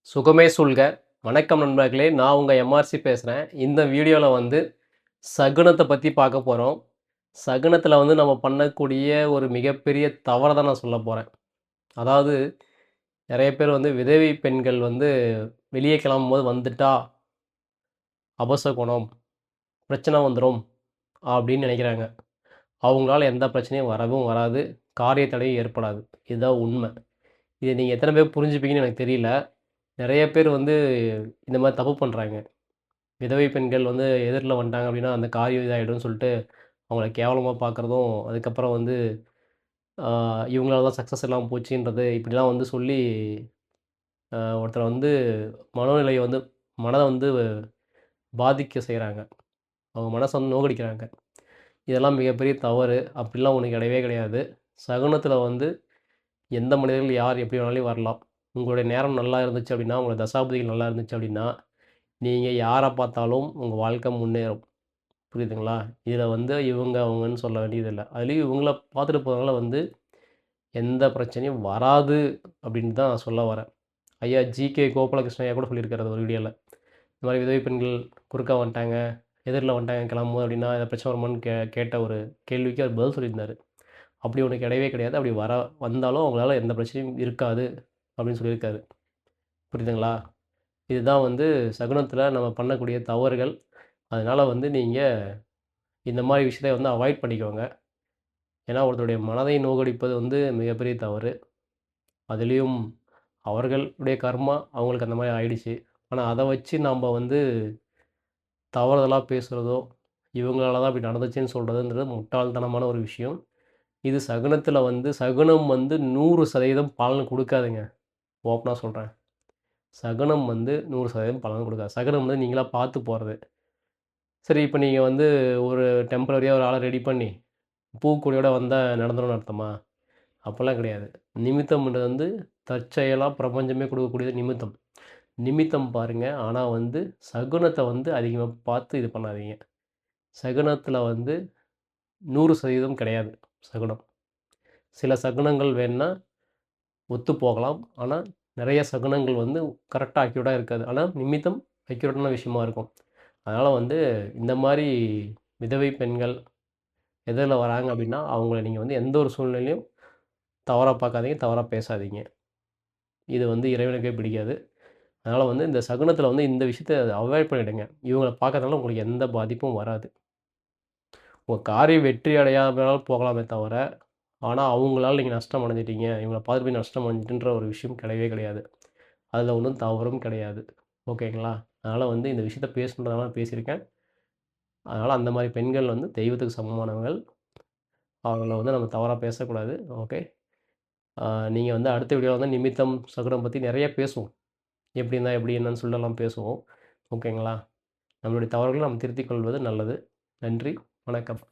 சுகமே சொல்க. வணக்கம் நண்பர்களே! நான் உங்க எம்ஆர்சி பேசுறேன். இந்த வீடியோல வந்து சகுனத்த பத்தி பார்க்க போறோம். சகுனத்தில வந்து நம்ம பண்ணக்கூடிய ஒரு மிகப்பெரிய தவற தான் நான் சொல்லப் போறேன். அதாவது நெறைய பேர் வந்து விதவை பெண்கள் வந்து வெளிய கிளம்பும்போது வந்துட்டா அபசகுனம், பிரச்சனை வந்துரும் அப்படின்னு நெனைக்கிறாங்க. அவங்களால எந்த பிரச்சனையும் வரவும் வராது. காரிய தடையும் ஏற்படாது. இதுதான் உண்ம. இத நீங்க எத்தன பேர் புரிஞ்சுப்பீங்கன்னு எனக்கு தெரியல. நெறைய பேர் வந்து இந்த மாரி தப்பு பண்றாங்க. விதவை பெண்கள் வந்து எதிர்ல வந்துட்டாங்க அப்படின்னா, அந்த காரியம் இதாயிடும்னு சொல்லிட்டு, அவங்கள கேவலமா பார்க்குறதும், அதுக்கப்புறம் வந்து ஆ இவங்களால தான் சக்சஸ் இல்லாம போச்சுன்றது, இப்படிலாம் வந்து சொல்லி ஒருத்தர வந்து மனோநிலைய வந்து மனத வந்து பாதிக்க செய்றாங்க. அவங்க மனச வந்து நோகடிக்கிறாங்க. இதெல்லாம் மிகப்பெரிய தவறு. அப்படிலாம் ஒண்ணு கிடையவே கிடையாது. சகுனத்தில வந்து எந்த மனிதர்கள் யார் எப்படி வேணாலும் வரலாம். உங்களுடைய நேரம் நல்லா இருந்துச்சு அப்படின்னா, உங்க தசாபுதிகள் நல்லா இருந்துச்சு அப்படின்னா, நீங்க யார பார்த்தாலும் உங்க வாழ்க்கை முன்னேறும். புரியுதுங்களா? இதில வந்து இவங்க, அவங்கன்னு சொல்ல வேண்டியதில்ல. அதுலயும் இவங்கள பார்த்துட்டு போறதுனால வந்து எந்த பிரச்சனையும் வராது அப்படின்னு தான் நான் சொல்ல வரேன். ஐயா ஜி.கே. கோபாலகிருஷ்ணன் ஐயா கூட சொல்லியிருக்காரு ஒரு வீடியோல. இந்த மாரி விதவை பெண்கள் குறுக்க வந்துட்டாங்க, எதிர்ல வந்துட்டாங்க கிளம்பும்போது அப்படின்னா, ஏதாவது பிரச்சனை வருமான்னு கேட்ட ஒரு கேள்விக்கு அவர் பதில் சொல்லியிருந்தாரு. அப்படி ஒண்ணு கிடையவே கிடையாது. அப்படி வந்தாலும் அவங்களால எந்த பிரச்சனையும் இருக்காது அப்படின்னு சொல்லியிருக்காரு. புரியுதுங்களா? இதுதான் வந்து சகுனத்தில நம்ம பண்ணக்கூடிய தவறுகள். அதனால வந்து நீங்க இந்த மாரி விஷயத்த வந்து அவாய்ட் பண்ணிக்கோங்க. ஏன்னா, ஒருத்தருடைய மனதை நோகடிப்பது வந்து மிகப்பெரிய தவறு. அதிலயும் அவர்களுடைய கர்மா அவங்களுக்கு அந்த மாரி ஆயிடுச்சு. ஆனா, அத வச்சு நம்ப வந்து தவறுதலா பேசுறதோ, இவங்களால தான் இப்படி நடந்துச்சுன்னு சொல்றதுன்றது முட்டாள்தனமான ஒரு விஷயம். இது சகுனத்தில வந்து சகுனம் வந்து 100% பலன் குடுக்காதுங்க. ஓப்பனா சொல்றேன். சகுனம் வந்து 100% பலன் குடுக்காது. சகுனம் வந்து நீங்களா பார்த்து போறது. சரி, இப்ப நீங்க வந்து ஒரு டெம்பரரியா ஒரு ஆள ரெடி பண்ணி, பூக்கொடியோட வந்தா நடந்துரும்னு அர்த்தமா? அப்பல்லாம் கிடையாது. நிமித்தம்ன்றது வந்து தற்செயலா பிரபஞ்சமே குடுக்கக்கூடியது நிமித்தம். நிமித்தம் பாருங்க. ஆனா வந்து சகுனத்த வந்து அதிகமா பார்த்து இது பண்ணாதீங்க. சகுனத்தில வந்து 100% கிடையாது சகுனம். சில சகுனங்கள் வேணுனா ஒத்து போகலாம். ஆனா நெறைய சகுனங்கள் வந்து கரெக்ட்டா அக்யூரேட்டா இருக்காது. ஆனா நிமித்தம் அக்யூரேட்டான விஷயமா இருக்கும். அதனால வந்து இந்த மாரி விதவை பெண்கள் எதிர்ல வராங்க அப்டின்னா, அவங்கள நீங்க வந்து எந்த ஒரு சூழ்நிலையிலும் தவறா பார்க்காதீங்க, தவறா பேசாதீங்க. இது வந்து இறைவனுக்கே பிடிக்காது. அதனால வந்து இந்த சகுனத்தில வந்து இந்த விஷயத்த அவாய்ட் பண்ணிடுங்க. இவங்கள பார்க்கறதுனால உங்களுக்கு எந்த பாதிப்பும் வராது. உங்க காரியம் வெற்றி அடையாமலும் போகலாமே தவிர, ஆனா அவங்களால நீங்க நஷ்டம் அடைஞ்சுட்டீங்க. இவங்கள பார்த்துட்டு போய் நஷ்டம் அடைஞ்சுட்டேன்ற ஒரு விஷயம் கிடையவே கிடையாது. அதில ஒண்ணும் தவறும் கிடையாது. ஓகேங்களா? அதனால வந்து இந்த விஷயத்த பேசணுன்றதுனால பேசியிருக்கேன். அதனால அந்த மாரி பெண்கள் வந்து தெய்வத்துக்கு சமமானவங்கள். அவங்கள வந்து நம்ம தவறா பேசக்கூடாது. ஓகே. ஆ நீங்க வந்து அடுத்த வீடியோல வந்து நிமித்தம், சகுனம் பத்தி நெறைய பேசுவோம். எப்படி இருந்தா எப்படி என்னன்னு சொல்லலாம் பேசுவோம். ஓகேங்களா? நம்மளுடைய தவறுகள நாம் திருத்திக் கொள்வது நல்லது. நன்றி. வணக்கம்.